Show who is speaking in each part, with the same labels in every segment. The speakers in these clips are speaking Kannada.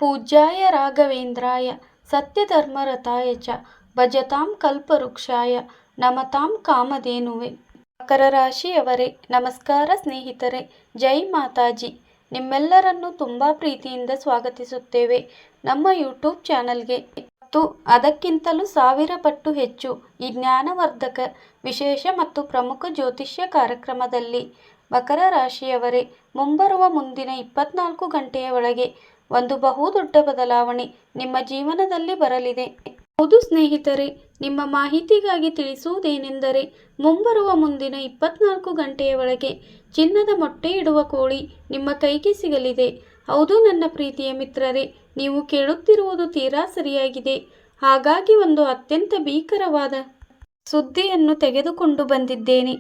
Speaker 1: ಪೂಜ್ಯಾಯ ರಾಘವೇಂದ್ರಾಯ ಸತ್ಯಧರ್ಮರತಾಯ ಚ ಭಜತಾಂ ಕಲ್ಪವೃಕ್ಷಾಯ ನಮತಾಂ ಕಾಮಧೇನುವೆ. ಮಕರ ರಾಶಿಯವರೇ ನಮಸ್ಕಾರ ಸ್ನೇಹಿತರೆ, ಜೈ ಮಾತಾಜಿ. ನಿಮ್ಮೆಲ್ಲರನ್ನು ತುಂಬ ಪ್ರೀತಿಯಿಂದ ಸ್ವಾಗತಿಸುತ್ತೇವೆ ನಮ್ಮ ಯೂಟ್ಯೂಬ್ ಚಾನಲ್ಗೆ. ಮತ್ತು ಅದಕ್ಕಿಂತಲೂ 1000 ಪಟ್ಟು ಹೆಚ್ಚು ಈ ಜ್ಞಾನವರ್ಧಕ ವಿಶೇಷ ಮತ್ತು ಪ್ರಮುಖ ಜ್ಯೋತಿಷ್ಯ ಕಾರ್ಯಕ್ರಮದಲ್ಲಿ. ಮಕರ ರಾಶಿಯವರೇ, ಮುಂಬರುವ ಮುಂದಿನ 24 ಗಂಟೆಯ ಒಳಗೆ ಒಂದು ಬಹುದೊಡ್ಡ ಬದಲಾವಣೆ ನಿಮ್ಮ ಜೀವನದಲ್ಲಿ ಬರಲಿದೆ. ಹೌದು ಸ್ನೇಹಿತರೆ, ನಿಮ್ಮ ಮಾಹಿತಿಗಾಗಿ ತಿಳಿಸುವುದೇನೆಂದರೆ, ಮುಂಬರುವ ಮುಂದಿನ 24 ಗಂಟೆಯ ಒಳಗೆ ಚಿನ್ನದ ಮೊಟ್ಟೆ ಇಡುವ ಕೋಳಿ ನಿಮ್ಮ ಕೈಗೆ ಸಿಗಲಿದೆ. ಹೌದು ನನ್ನ ಪ್ರೀತಿಯ ಮಿತ್ರರೇ, ನೀವು ಕೇಳುತ್ತಿರುವುದು ತೀರಾ ಸರಿಯಾಗಿದೆ. ಹಾಗಾಗಿ ಒಂದು ಅತ್ಯಂತ ಭೀಕರವಾದ ಸುದ್ದಿಯನ್ನು ತೆಗೆದುಕೊಂಡು ಬಂದಿದ್ದೇನೆ.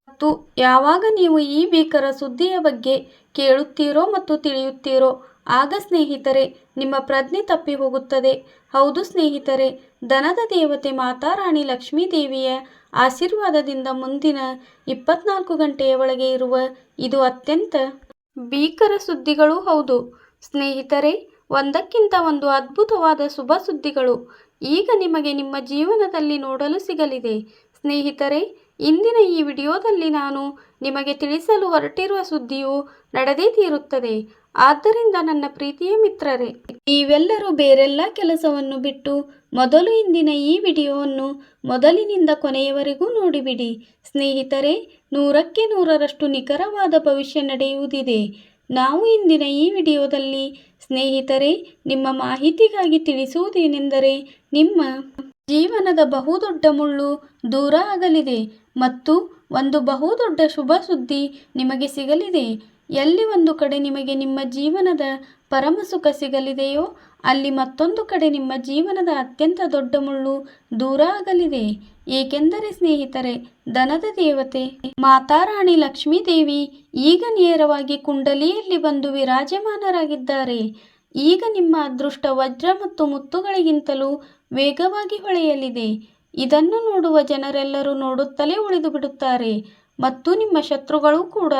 Speaker 1: ಮತ್ತು ಯಾವಾಗ ನೀವು ಈ ಭೀಕರ ಸುದ್ದಿಯ ಬಗ್ಗೆ ಕೇಳುತ್ತೀರೋ ಮತ್ತು ತಿಳಿಯುತ್ತೀರೋ, ಆಗ ಸ್ನೇಹಿತರೆ ನಿಮ್ಮ ಪ್ರಜ್ಞೆ ತಪ್ಪಿ ಹೋಗುತ್ತದೆ. ಹೌದು ಸ್ನೇಹಿತರೆ, ಧನದ ದೇವತೆ ಮಾತಾ ರಾಣಿ ಲಕ್ಷ್ಮೀ ದೇವಿಯ ಆಶೀರ್ವಾದದಿಂದ ಮುಂದಿನ 24 ಗಂಟೆಯ ಒಳಗೆ ಇರುವ ಇದು ಅತ್ಯಂತ ಭೀಕರ ಸುದ್ದಿಗಳೂ ಹೌದು. ಸ್ನೇಹಿತರೆ, ಒಂದಕ್ಕಿಂತ ಒಂದು ಅದ್ಭುತವಾದ ಶುಭ ಸುದ್ದಿಗಳು ಈಗ ನಿಮಗೆ ನಿಮ್ಮ ಜೀವನದಲ್ಲಿ ನೋಡಲು ಸಿಗಲಿದೆ. ಸ್ನೇಹಿತರೆ, ಇಂದಿನ ಈ ವಿಡಿಯೋದಲ್ಲಿ ನಾನು ನಿಮಗೆ ತಿಳಿಸಲು ಹೊರಟಿರುವ ಸುದ್ದಿಯು ನಡೆದೇ ತೀರುತ್ತದೆ. ಆದ್ದರಿಂದ ನನ್ನ ಪ್ರೀತಿಯ ಮಿತ್ರರೇ, ನೀವೆಲ್ಲರೂ ಬೇರೆಲ್ಲ ಕೆಲಸವನ್ನು ಬಿಟ್ಟು ಮೊದಲು ಇಂದಿನ ಈ ವಿಡಿಯೋವನ್ನು ಮೊದಲಿನಿಂದ ಕೊನೆಯವರೆಗೂ ನೋಡಿಬಿಡಿ. ಸ್ನೇಹಿತರೆ, 100ಕ್ಕೆ 100ರಷ್ಟು ನಿಖರವಾದ ಭವಿಷ್ಯ ನಡೆಯುವುದಿದೆ. ನಾವು ಇಂದಿನ ಈ ವಿಡಿಯೋದಲ್ಲಿ ಸ್ನೇಹಿತರೆ ನಿಮ್ಮ ಮಾಹಿತಿಗಾಗಿ ತಿಳಿಸುವುದೇನೆಂದರೆ, ನಿಮ್ಮ ಜೀವನದ ಬಹುದೊಡ್ಡ ಮುಳ್ಳು ದೂರ ಆಗಲಿದೆ ಮತ್ತು ಒಂದು ಬಹುದೊಡ್ಡ ಶುಭ ಸುದ್ದಿ ನಿಮಗೆ ಸಿಗಲಿದೆ. ಎಲ್ಲಿ ಒಂದು ಕಡೆ ನಿಮಗೆ ನಿಮ್ಮ ಜೀವನದ ಪರಮ ಸುಖ ಸಿಗಲಿದೆಯೋ, ಅಲ್ಲಿ ಮತ್ತೊಂದು ಕಡೆ ನಿಮ್ಮ ಜೀವನದ ಅತ್ಯಂತ ದೊಡ್ಡ ಮುಳ್ಳು ದೂರ ಆಗಲಿದೆ. ಏಕೆಂದರೆ ಸ್ನೇಹಿತರೆ, ಧನದ ದೇವತೆ ಮಾತಾ ರಾಣಿ ಲಕ್ಷ್ಮೀ ದೇವಿ ಈಗ ನೇರವಾಗಿ ಕುಂಡಲಿಯಲ್ಲಿ ಬಂದು ವಿರಾಜಮಾನರಾಗಿದ್ದಾರೆ. ಈಗ ನಿಮ್ಮ ಅದೃಷ್ಟ ವಜ್ರ ಮತ್ತು ಮುತ್ತುಗಳಿಗಿಂತಲೂ ವೇಗವಾಗಿ ಹೊಳೆಯಲಿದೆ. ಇದನ್ನು ನೋಡುವ ಜನರೆಲ್ಲರೂ ನೋಡುತ್ತಲೇ ಉಳಿದು ಬಿಡುತ್ತಾರೆ ಮತ್ತು ನಿಮ್ಮ ಶತ್ರುಗಳು ಕೂಡ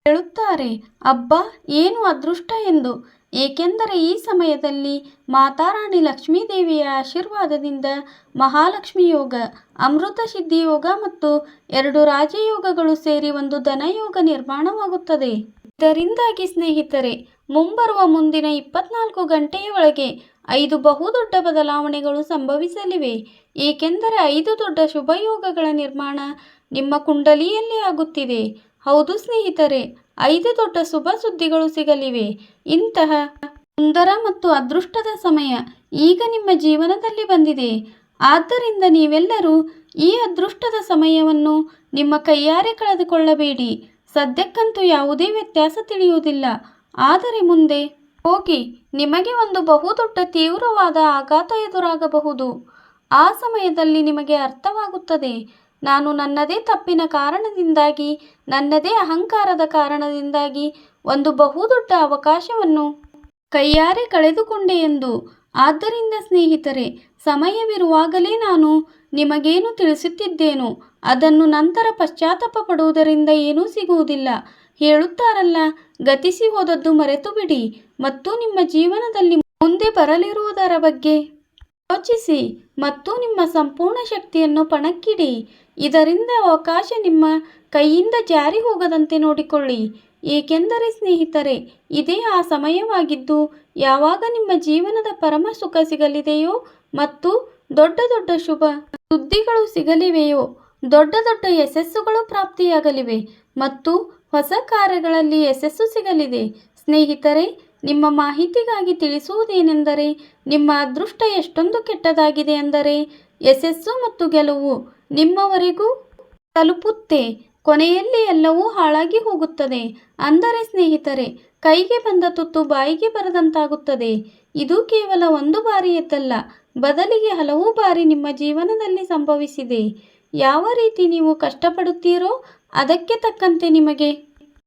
Speaker 1: ಹೇಳುತ್ತಾರೆ, ಅಬ್ಬಾ ಏನು ಅದೃಷ್ಟ ಎಂದು. ಏಕೆಂದರೆ ಈ ಸಮಯದಲ್ಲಿ ಮಾತಾ ರಾಣಿ ಲಕ್ಷ್ಮೀ ದೇವಿಯ ಆಶೀರ್ವಾದದಿಂದ ಮಹಾಲಕ್ಷ್ಮಿ ಯೋಗ, ಅಮೃತ ಸಿದ್ಧಿ ಯೋಗ ಮತ್ತು 2 ರಾಜಯೋಗಗಳು ಸೇರಿ ಒಂದು ಧನಯೋಗ ನಿರ್ಮಾಣವಾಗುತ್ತದೆ. ಇದರಿಂದಾಗಿ ಸ್ನೇಹಿತರೆ, ಮುಂಬರುವ ಮುಂದಿನ 24 ಗಂಟೆಯ ಒಳಗೆ 5 ಬಹುದೊಡ್ಡ ಬದಲಾವಣೆಗಳು ಸಂಭವಿಸಲಿವೆ. ಏಕೆಂದರೆ 5 ದೊಡ್ಡ ಶುಭಯೋಗಗಳ ನಿರ್ಮಾಣ ನಿಮ್ಮ ಕುಂಡಲಿಯಲ್ಲಿ ಆಗುತ್ತಿದೆ. ಹೌದು ಸ್ನೇಹಿತರೆ, 5 ದೊಡ್ಡ ಶುಭ ಸುದ್ದಿಗಳು ಸಿಗಲಿವೆ. ಇಂತಹ ಸುಂದರ ಮತ್ತು ಅದೃಷ್ಟದ ಸಮಯ ಈಗ ನಿಮ್ಮ ಜೀವನದಲ್ಲಿ ಬಂದಿದೆ. ಆದ್ದರಿಂದ ನೀವೆಲ್ಲರೂ ಈ ಅದೃಷ್ಟದ ಸಮಯವನ್ನು ನಿಮ್ಮ ಕೈಯಾರೆ ಕಳೆದುಕೊಳ್ಳಬೇಡಿ. ಸದ್ಯಕ್ಕಂತೂ ಯಾವುದೇ ವ್ಯತ್ಯಾಸ ತಿಳಿಯುವುದಿಲ್ಲ, ಆದರೆ ಮುಂದೆ ಹೋಗಿ ನಿಮಗೆ ಒಂದು ಬಹುದೊಡ್ಡ ತೀವ್ರವಾದ ಆಘಾತ ಎದುರಾಗಬಹುದು. ಆ ಸಮಯದಲ್ಲಿ ನಿಮಗೆ ಅರ್ಥವಾಗುತ್ತದೆ, ನಾನು ನನ್ನದೇ ತಪ್ಪಿನ ಕಾರಣದಿಂದಾಗಿ, ನನ್ನದೇ ಅಹಂಕಾರದ ಕಾರಣದಿಂದಾಗಿ ಒಂದು ಬಹುದೊಡ್ಡ ಅವಕಾಶವನ್ನು ಕೈಯಾರೆ ಕಳೆದುಕೊಂಡೆ ಎಂದು. ಆದ್ದರಿಂದ ಸ್ನೇಹಿತರೆ, ಸಮಯವಿರುವಾಗಲೇ ನಾನು ನಿಮಗೇನು ತಿಳಿಸುತ್ತಿದ್ದೇನೋ ಅದನ್ನು ನಂತರ ಪಶ್ಚಾತ್ತಾಪ ಪಡುವುದರಿಂದ ಏನೂ ಸಿಗುವುದಿಲ್ಲ. ಹೇಳುತ್ತಾರಲ್ಲ, ಗತಿಸಿ ಹೋದದ್ದು ಮರೆತು ಬಿಡಿ ಮತ್ತು ನಿಮ್ಮ ಜೀವನದಲ್ಲಿ ಮುಂದೆ ಬರಲಿರುವುದರ ಬಗ್ಗೆ ಯೋಚಿಸಿ ಮತ್ತು ನಿಮ್ಮ ಸಂಪೂರ್ಣ ಶಕ್ತಿಯನ್ನು ಪಣಕ್ಕಿಡಿ. ಇದರಿಂದ ಅವಕಾಶ ನಿಮ್ಮ ಕೈಯಿಂದ ಜಾರಿ ಹೋಗದಂತೆ ನೋಡಿಕೊಳ್ಳಿ. ಏಕೆಂದರೆ ಸ್ನೇಹಿತರೆ, ಇದೇ ಆ ಸಮಯವಾಗಿದ್ದು ಯಾವಾಗ ನಿಮ್ಮ ಜೀವನದ ಪರಮ ಸುಖ ಸಿಗಲಿದೆಯೋ ಮತ್ತು ದೊಡ್ಡ ದೊಡ್ಡ ಶುಭ ಸುದ್ದಿಗಳು ಸಿಗಲಿವೆಯೋ, ದೊಡ್ಡ ದೊಡ್ಡ ಯಶಸ್ಸುಗಳು ಪ್ರಾಪ್ತಿಯಾಗಲಿವೆ ಮತ್ತು ಹೊಸ ಕಾರ್ಯಗಳಲ್ಲಿ ಯಶಸ್ಸು ಸಿಗಲಿದೆ. ಸ್ನೇಹಿತರೆ, ನಿಮ್ಮ ಮಾಹಿತಿಗಾಗಿ ತಿಳಿಸುವುದೇನೆಂದರೆ, ನಿಮ್ಮ ಅದೃಷ್ಟ ಎಷ್ಟೊಂದು ಕೆಟ್ಟದಾಗಿದೆ ಅಂದರೆ ಯಶಸ್ಸು ಮತ್ತು ಗೆಲುವು ನಿಮ್ಮವರೆಗೂ ತಲುಪುತ್ತೆ, ಕೊನೆಯಲ್ಲಿ ಎಲ್ಲವೂ ಹಾಳಾಗಿ ಹೋಗುತ್ತದೆ. ಅಂದರೆ ಸ್ನೇಹಿತರೆ, ಕೈಗೆ ಬಂದ ತುತ್ತು ಬಾಯಿಗೆ ಬರದಂತಾಗುತ್ತದೆ. ಇದು ಕೇವಲ ಒಂದು ಬಾರಿಯದ್ದಲ್ಲ, ಬದಲಿಗೆ ಹಲವು ಬಾರಿ ನಿಮ್ಮ ಜೀವನದಲ್ಲಿ ಸಂಭವಿಸಿದೆ. ಯಾವ ರೀತಿ ನೀವು ಕಷ್ಟಪಡುತ್ತೀರೋ ಅದಕ್ಕೆ ತಕ್ಕಂತೆ ನಿಮಗೆ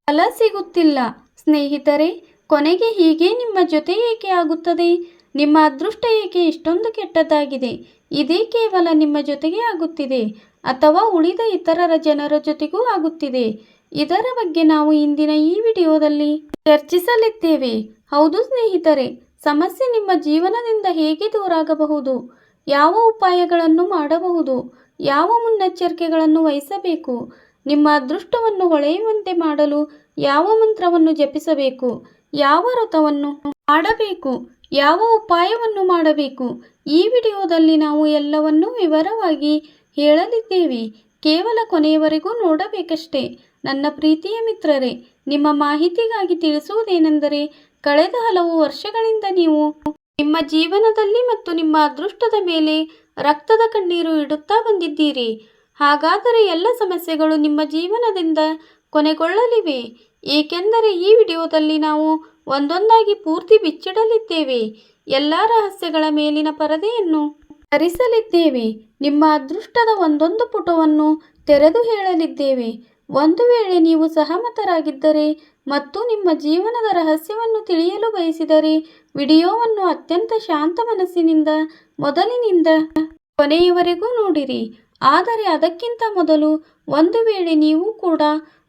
Speaker 1: ಫಲ ಸಿಗುತ್ತಿಲ್ಲ. ಸ್ನೇಹಿತರೆ, ಕೊನೆಗೆ ಹೀಗೆ ನಿಮ್ಮ ಜೊತೆ ಏಕೆ ಆಗುತ್ತದೆ? ನಿಮ್ಮ ಅದೃಷ್ಟ ಏಕೆ ಇಷ್ಟೊಂದು ಕೆಟ್ಟದಾಗಿದೆ? ಇದೇ ಕೇವಲ ನಿಮ್ಮ ಜೊತೆಗೆ ಆಗುತ್ತಿದೆ ಅಥವಾ ಉಳಿದ ಇತರರ ಜನರ ಜೊತೆಗೂ ಆಗುತ್ತಿದೆ? ಇದರ ಬಗ್ಗೆ ನಾವು ಇಂದಿನ ಈ ವಿಡಿಯೋದಲ್ಲಿ ಚರ್ಚಿಸಲಿದ್ದೇವೆ. ಹೌದು ಸ್ನೇಹಿತರೆ, ಸಮಸ್ಯೆ ನಿಮ್ಮ ಜೀವನದಿಂದ ಹೇಗೆ ದೂರಾಗಬಹುದು, ಯಾವ ಉಪಾಯಗಳನ್ನು ಮಾಡಬಹುದು, ಯಾವ ಮುನ್ನೆಚ್ಚರಿಕೆಗಳನ್ನು ವಹಿಸಬೇಕು, ನಿಮ್ಮ ಅದೃಷ್ಟವನ್ನು ಹೊಳೆಯುವಂತೆ ಮಾಡಲು ಯಾವ ಮಂತ್ರವನ್ನು ಜಪಿಸಬೇಕು, ಯಾವ ವ್ರತವನ್ನು ಮಾಡಬೇಕು, ಯಾವ ಉಪಾಯವನ್ನು ಮಾಡಬೇಕು, ಈ ವಿಡಿಯೋದಲ್ಲಿ ನಾವು ಎಲ್ಲವನ್ನೂ ವಿವರವಾಗಿ ಹೇಳಲಿದ್ದೇವೆ. ಕೇವಲ ಕೊನೆಯವರೆಗೂ ನೋಡಬೇಕಷ್ಟೇ. ನನ್ನ ಪ್ರೀತಿಯ ಮಿತ್ರರೇ, ನಿಮ್ಮ ಮಾಹಿತಿಗಾಗಿ ತಿಳಿಸುವುದೇನೆಂದರೆ, ಕಳೆದ ಹಲವು ವರ್ಷಗಳಿಂದ ನೀವು ನಿಮ್ಮ ಜೀವನದಲ್ಲಿ ಮತ್ತು ನಿಮ್ಮ ಅದೃಷ್ಟದ ಮೇಲೆ ರಕ್ತದ ಕಣ್ಣೀರು ಇಡುತ್ತಾ ಬಂದಿದ್ದೀರಿ. ಹಾಗಾದರೆ ಎಲ್ಲ ಸಮಸ್ಯೆಗಳು ನಿಮ್ಮ ಜೀವನದಿಂದ ಕೊನೆಗೊಳ್ಳಲಿವೆ, ಏಕೆಂದರೆ ಈ ವಿಡಿಯೋದಲ್ಲಿ ನಾವು ಒಂದೊಂದಾಗಿ ಪೂರ್ತಿ ಬಿಚ್ಚಿಡಲಿದ್ದೇವೆ. ಎಲ್ಲ ರಹಸ್ಯಗಳ ಮೇಲಿನ ಪರದೆಯನ್ನು ಹರಿಸಲಿದ್ದೇವೆ. ನಿಮ್ಮ ಅದೃಷ್ಟದ ಒಂದೊಂದು ಪುಟವನ್ನು ತೆರೆದು ಹೇಳಲಿದ್ದೇವೆ. ಒಂದು ವೇಳೆ ನೀವು ಸಹಮತರಾಗಿದ್ದರೆ ಮತ್ತು ನಿಮ್ಮ ಜೀವನದ ರಹಸ್ಯವನ್ನು ತಿಳಿಯಲು ಬಯಸಿದರೆ ವಿಡಿಯೋವನ್ನು ಅತ್ಯಂತ ಶಾಂತ ಮನಸ್ಸಿನಿಂದ ಮೊದಲಿನಿಂದ ಕೊನೆಯವರೆಗೂ ನೋಡಿರಿ. ಆದರೆ ಅದಕ್ಕಿಂತ ಮೊದಲು, ಒಂದು ವೇಳೆ ನೀವು ಕೂಡ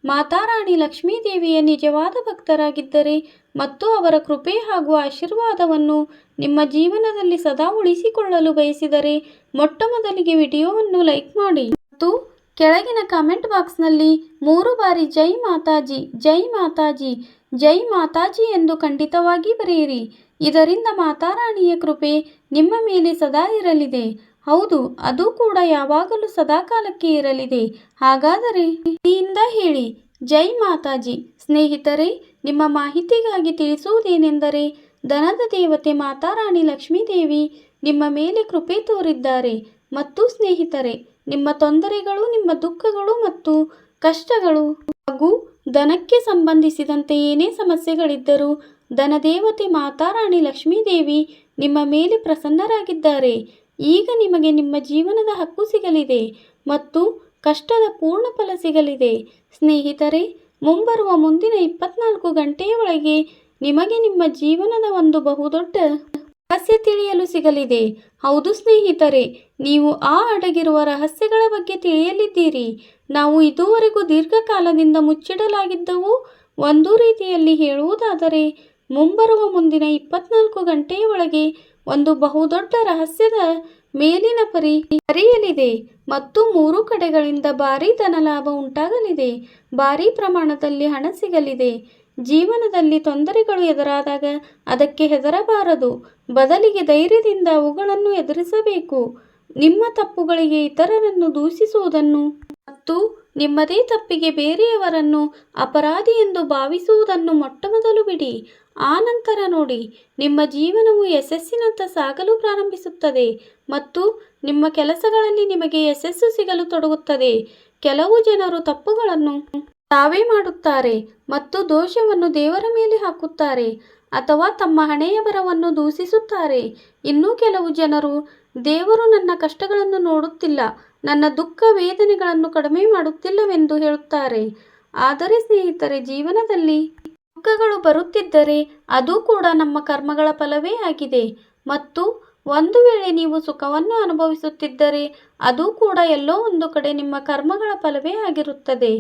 Speaker 1: ಮಾತಾರಾಣಿ ಲಕ್ಷ್ಮೀದೇವಿಯ ನಿಜವಾದ ಭಕ್ತರಾಗಿದ್ದರೆ ಮತ್ತು ಅವರ ಕೃಪೆ ಹಾಗೂ ಆಶೀರ್ವಾದವನ್ನು ನಿಮ್ಮ ಜೀವನದಲ್ಲಿ ಸದಾ ಉಳಿಸಿಕೊಳ್ಳಲು ಬಯಸಿದರೆ ಮೊಟ್ಟಮೊದಲಿಗೆ ವಿಡಿಯೋವನ್ನು ಲೈಕ್ ಮಾಡಿ ಮತ್ತು ಕೆಳಗಿನ ಕಾಮೆಂಟ್ ಬಾಕ್ಸ್ನಲ್ಲಿ 3 ಬಾರಿ ಜೈ ಮಾತಾಜಿ, ಜೈ ಮಾತಾಜಿ, ಜೈ ಮಾತಾಜಿ ಎಂದು ಖಂಡಿತವಾಗಿ ಬರೆಯಿರಿ. ಇದರಿಂದ ಮಾತಾರಾಣಿಯ ಕೃಪೆ ನಿಮ್ಮ ಮೇಲೆ ಸದಾ ಇರಲಿದೆ. ಹೌದು, ಅದು ಕೂಡ ಯಾವಾಗಲೂ ಸದಾಕಾಲಕ್ಕೆ ಇರಲಿದೆ. ಹಾಗಾದರೆ ಪ್ರೀತಿಯಿಂದ ಹೇಳಿ ಜೈ ಮಾತಾಜಿ. ಸ್ನೇಹಿತರೆ, ನಿಮ್ಮ ಮಾಹಿತಿಗಾಗಿ ತಿಳಿಸುವುದೇನೆಂದರೆ, ಧನದ ದೇವತೆ ಮಾತಾರಾಣಿ ಲಕ್ಷ್ಮೀದೇವಿ ನಿಮ್ಮ ಮೇಲೆ ಕೃಪೆ ತೋರಿದ್ದಾರೆ. ಮತ್ತು ಸ್ನೇಹಿತರೆ, ನಿಮ್ಮ ತೊಂದರೆಗಳು, ನಿಮ್ಮ ದುಃಖಗಳು ಮತ್ತು ಕಷ್ಟಗಳು ಹಾಗೂ ಧನಕ್ಕೆ ಸಂಬಂಧಿಸಿದಂತೆ ಏನೇ ಸಮಸ್ಯೆಗಳಿದ್ದರೂ ಧನದೇವತೆ ಮಾತಾರಾಣಿ ಲಕ್ಷ್ಮೀದೇವಿ ನಿಮ್ಮ ಮೇಲೆ ಪ್ರಸನ್ನರಾಗಿದ್ದಾರೆ. ಈಗ ನಿಮಗೆ ನಿಮ್ಮ ಜೀವನದ ಹಕ್ಕು ಸಿಗಲಿದೆ ಮತ್ತು ಕಷ್ಟದ ಪೂರ್ಣ ಫಲ ಸಿಗಲಿದೆ. ಸ್ನೇಹಿತರೆ, ಮುಂಬರುವ ಮುಂದಿನ 24 ಗಂಟೆಯ ಒಳಗೆ ನಿಮಗೆ ನಿಮ್ಮ ಜೀವನದ ಒಂದು ಬಹುದೊಡ್ಡ ರಹಸ್ಯ ತಿಳಿಯಲು ಸಿಗಲಿದೆ. ಹೌದು ಸ್ನೇಹಿತರೆ, ನೀವು ಆ ಅಡಗಿರುವ ರಹಸ್ಯಗಳ ಬಗ್ಗೆ ತಿಳಿಯಲಿದ್ದೀರಿ. ನಾವು ಇದುವರೆಗೂ ದೀರ್ಘಕಾಲದಿಂದ ಮುಚ್ಚಿಡಲಾಗಿದ್ದವು. ಒಂದು ರೀತಿಯಲ್ಲಿ ಹೇಳುವುದಾದರೆ, ಮುಂಬರುವ ಮುಂದಿನ 24 ಗಂಟೆಯ ಒಳಗೆ ಒಂದು ಬಹುದೊಡ್ಡ ರಹಸ್ಯದ ಮೇಲಿನ ಪರಿ ಹರಿಯಲಿದೆ ಮತ್ತು 3 ಕಡೆಗಳಿಂದ ಭಾರೀ ಧನಲಾಭ ಉಂಟಾಗಲಿದೆ. ಭಾರೀ ಪ್ರಮಾಣದಲ್ಲಿ ಹಣ ಸಿಗಲಿದೆ. ಜೀವನದಲ್ಲಿ ತೊಂದರೆಗಳು ಎದುರಾದಾಗ ಅದಕ್ಕೆ ಹೆದರಬಾರದು, ಬದಲಿಗೆ ಧೈರ್ಯದಿಂದ ಅವುಗಳನ್ನು ಎದುರಿಸಬೇಕು. ನಿಮ್ಮ ತಪ್ಪುಗಳಿಗೆ ಇತರರನ್ನು ದೂಷಿಸುವುದನ್ನು ಮತ್ತು ನಿಮ್ಮದೇ ತಪ್ಪಿಗೆ ಬೇರೆಯವರನ್ನು ಅಪರಾಧಿ ಎಂದು ಭಾವಿಸುವುದನ್ನು ಮೊಟ್ಟಮೊದಲು ಬಿಡಿ. ಆ ನಂತರ ನೋಡಿ, ನಿಮ್ಮ ಜೀವನವು ಯಶಸ್ಸಿನತ್ತ ಸಾಗಲು ಪ್ರಾರಂಭಿಸುತ್ತದೆ ಮತ್ತು ನಿಮ್ಮ ಕೆಲಸಗಳಲ್ಲಿ ನಿಮಗೆ ಯಶಸ್ಸು ಸಿಗಲು ತೊಡಗುತ್ತದೆ. ಕೆಲವು ಜನರು ತಪ್ಪುಗಳನ್ನು ತಾವೇ ಮಾಡುತ್ತಾರೆ ಮತ್ತು ದೋಷವನ್ನು ದೇವರ ಮೇಲೆ ಹಾಕುತ್ತಾರೆ ಅಥವಾ ತಮ್ಮ ಹಣೆಯ ಬರವನ್ನು ದೂಷಿಸುತ್ತಾರೆ. ಇನ್ನು ಕೆಲವು ಜನರು, ದೇವರು ನನ್ನ ಕಷ್ಟಗಳನ್ನು ನೋಡುತ್ತಿಲ್ಲ, ನನ್ನ ದುಃಖ ವೇದನೆಗಳನ್ನು ಕಡಿಮೆ ಮಾಡುತ್ತಿಲ್ಲವೆಂದು ಹೇಳುತ್ತಾರೆ. ಆದರೆ ಸ್ನೇಹಿತರೆ, ಜೀವನದಲ್ಲಿ ದುಃಖಗಳು ಬರುತ್ತಿದ್ದರೆ ಅದು ಕೂಡ ನಮ್ಮ ಕರ್ಮಗಳ ಫಲವೇ ಆಗಿದೆ. ಮತ್ತು ಒಂದು ವೇಳೆ ನೀವು ಸುಖವನ್ನು ಅನುಭವಿಸುತ್ತಿದ್ದರೆ ಅದು ಕೂಡ ಎಲ್ಲೋ ಒಂದು ಕಡೆ ನಿಮ್ಮ ಕರ್ಮಗಳ ಫಲವೇ ಆಗಿರುತ್ತದೆ.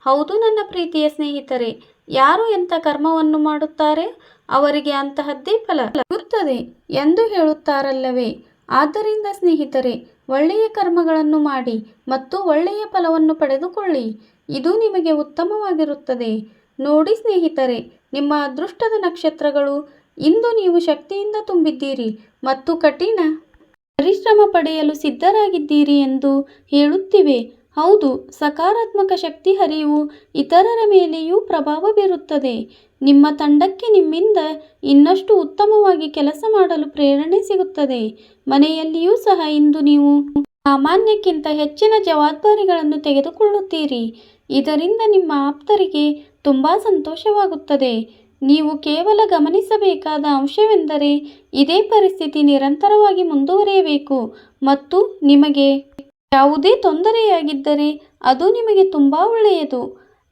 Speaker 1: ಹೌದು ನನ್ನ ಪ್ರೀತಿಯ ಸ್ನೇಹಿತರೆ, ಯಾರು ಎಂಥ ಕರ್ಮವನ್ನು ಮಾಡುತ್ತಾರೆ ಅವರಿಗೆ ಅಂತಹದ್ದೇ ಫಲ ಸಿಗುತ್ತದೆ ಎಂದು ಹೇಳುತ್ತಾರಲ್ಲವೇ. ಆದ್ದರಿಂದ ಸ್ನೇಹಿತರೆ, ಒಳ್ಳೆಯ ಕರ್ಮಗಳನ್ನು ಮಾಡಿ ಮತ್ತು ಒಳ್ಳೆಯ ಫಲವನ್ನು ಪಡೆದುಕೊಳ್ಳಿ. ಇದು ನಿಮಗೆ ಉತ್ತಮವಾಗಿರುತ್ತದೆ. ನೋಡಿ ಸ್ನೇಹಿತರೆ, ನಿಮ್ಮ ಅದೃಷ್ಟದ ನಕ್ಷತ್ರಗಳು ಇಂದು ನೀವು ಶಕ್ತಿಯಿಂದ ತುಂಬಿದ್ದೀರಿ ಮತ್ತು ಕಠಿಣ ಪರಿಶ್ರಮ ಪಡೆಯಲು ಸಿದ್ಧರಾಗಿದ್ದೀರಿ ಎಂದು ಹೇಳುತ್ತಿವೆ. ಹೌದು, ಸಕಾರಾತ್ಮಕ ಶಕ್ತಿ ಹರಿವು ಇತರರ ಮೇಲೆಯೂ ಪ್ರಭಾವ ಬೀರುತ್ತದೆ. ನಿಮ್ಮ ತಂಡಕ್ಕೆ ನಿಮ್ಮಿಂದ ಇನ್ನಷ್ಟು ಉತ್ತಮವಾಗಿ ಕೆಲಸ ಮಾಡಲು ಪ್ರೇರಣೆ ಸಿಗುತ್ತದೆ. ಮನೆಯಲ್ಲಿಯೂ ಸಹ ಇಂದು ನೀವು ಸಾಮಾನ್ಯಕ್ಕಿಂತ ಹೆಚ್ಚಿನ ಜವಾಬ್ದಾರಿಗಳನ್ನು ತೆಗೆದುಕೊಳ್ಳುತ್ತೀರಿ. ಇದರಿಂದ ನಿಮ್ಮ ಆಪ್ತರಿಗೆ ತುಂಬ ಸಂತೋಷವಾಗುತ್ತದೆ. ನೀವು ಕೇವಲ ಗಮನಿಸಬೇಕಾದ ಅಂಶವೆಂದರೆ, ಇದೇ ಪರಿಸ್ಥಿತಿ ನಿರಂತರವಾಗಿ ಮುಂದುವರಿಯಬೇಕು ಮತ್ತು ನಿಮಗೆ ಯಾವುದೇ ತೊಂದರೆಯಾಗಿದ್ದರೆ ಅದು ನಿಮಗೆ ತುಂಬ ಒಳ್ಳೆಯದು.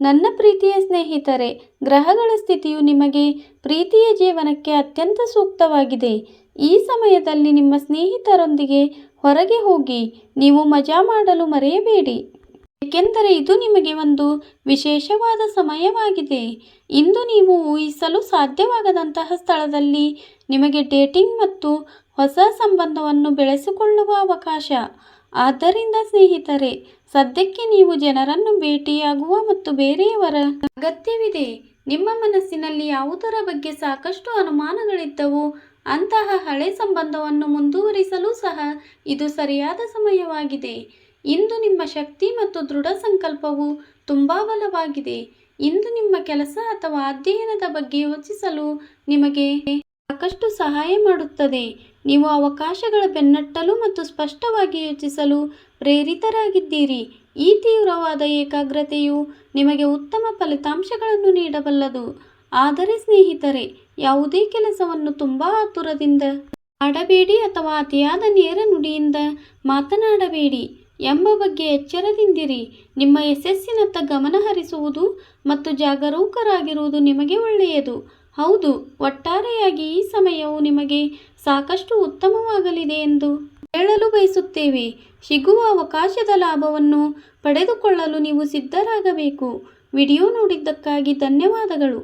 Speaker 1: ನನ್ನ ಪ್ರೀತಿಯ ಸ್ನೇಹಿತರೆ, ಗ್ರಹಗಳ ಸ್ಥಿತಿಯು ನಿಮಗೆ ಪ್ರೀತಿಯ ಜೀವನಕ್ಕೆ ಅತ್ಯಂತ ಸೂಕ್ತವಾಗಿದೆ. ಈ ಸಮಯದಲ್ಲಿ ನಿಮ್ಮ ಸ್ನೇಹಿತರೊಂದಿಗೆ ಹೊರಗೆ ಹೋಗಿ ನೀವು ಮಜಾ ಮಾಡಲು ಮರೆಯಬೇಡಿ. ಏಕೆಂದರೆ ಇದು ನಿಮಗೆ ಒಂದು ವಿಶೇಷವಾದ ಸಮಯವಾಗಿದೆ. ಇಂದು ನೀವು ಊಹಿಸಲು ಸಾಧ್ಯವಾಗದಂತಹ ಸ್ಥಳದಲ್ಲಿ ನಿಮಗೆ ಡೇಟಿಂಗ್ ಮತ್ತು ಹೊಸ ಸಂಬಂಧವನ್ನು ಬೆಳೆಸಿಕೊಳ್ಳುವ ಅವಕಾಶ. ಆದ್ದರಿಂದ ಸ್ನೇಹಿತರೆ, ಸದ್ಯಕ್ಕೆ ನೀವು ಜನರನ್ನು ಭೇಟಿಯಾಗುವ ಮತ್ತು ಬೇರೆಯವರ ಅಗತ್ಯವಿದೆ. ನಿಮ್ಮ ಮನಸ್ಸಿನಲ್ಲಿ ಯಾವುದರ ಬಗ್ಗೆ ಸಾಕಷ್ಟು ಅನುಮಾನಗಳಿದ್ದವೋ ಅಂತಹ ಹಳೆ ಸಂಬಂಧವನ್ನು ಮುಂದುವರಿಸಲು ಸಹ ಇದು ಸರಿಯಾದ ಸಮಯವಾಗಿದೆ. ಇಂದು ನಿಮ್ಮ ಶಕ್ತಿ ಮತ್ತು ದೃಢ ಸಂಕಲ್ಪವು ತುಂಬ ಬಲವಾಗಿದೆ. ಇಂದು ನಿಮ್ಮ ಕೆಲಸ ಅಥವಾ ಅಧ್ಯಯನದ ಬಗ್ಗೆ ಯೋಚಿಸಲು ನಿಮಗೆ ಸಾಕಷ್ಟು ಸಹಾಯ ಮಾಡುತ್ತದೆ. ನೀವು ಅವಕಾಶಗಳ ಬೆನ್ನಟ್ಟಲು ಮತ್ತು ಸ್ಪಷ್ಟವಾಗಿ ಯೋಚಿಸಲು ಪ್ರೇರಿತರಾಗಿದ್ದೀರಿ. ಈ ತೀವ್ರವಾದ ಏಕಾಗ್ರತೆಯು ನಿಮಗೆ ಉತ್ತಮ ಫಲಿತಾಂಶಗಳನ್ನು ನೀಡಬಲ್ಲದು. ಆದರೆ ಸ್ನೇಹಿತರೆ, ಯಾವುದೇ ಕೆಲಸವನ್ನು ತುಂಬ ಆತುರದಿಂದ ಮಾಡಬೇಡಿ ಅಥವಾ ಅತಿಯಾದ ನೇರ ನುಡಿಯಿಂದ ಮಾತನಾಡಬೇಡಿ ಎಂಬ ಬಗ್ಗೆ ಎಚ್ಚರದಿಂದಿರಿ. ನಿಮ್ಮ ಯಶಸ್ಸಿನತ್ತ ಗಮನ ಹರಿಸುವುದು ಮತ್ತು ಜಾಗರೂಕರಾಗಿರುವುದು ನಿಮಗೆ ಒಳ್ಳೆಯದು. ಹೌದು, ಒಟ್ಟಾರೆಯಾಗಿ ಈ ಸಮಯವು ನಿಮಗೆ ಸಾಕಷ್ಟು ಉತ್ತಮವಾಗಲಿದೆ ಎಂದು ಹೇಳಲು ಬಯಸುತ್ತೇವೆ. ಸಿಗುವ ಅವಕಾಶದ ಲಾಭವನ್ನು ಪಡೆದುಕೊಳ್ಳಲು ನೀವು ಸಿದ್ಧರಾಗಬೇಕು. ವಿಡಿಯೋ ನೋಡಿದ್ದಕ್ಕಾಗಿ ಧನ್ಯವಾದಗಳು.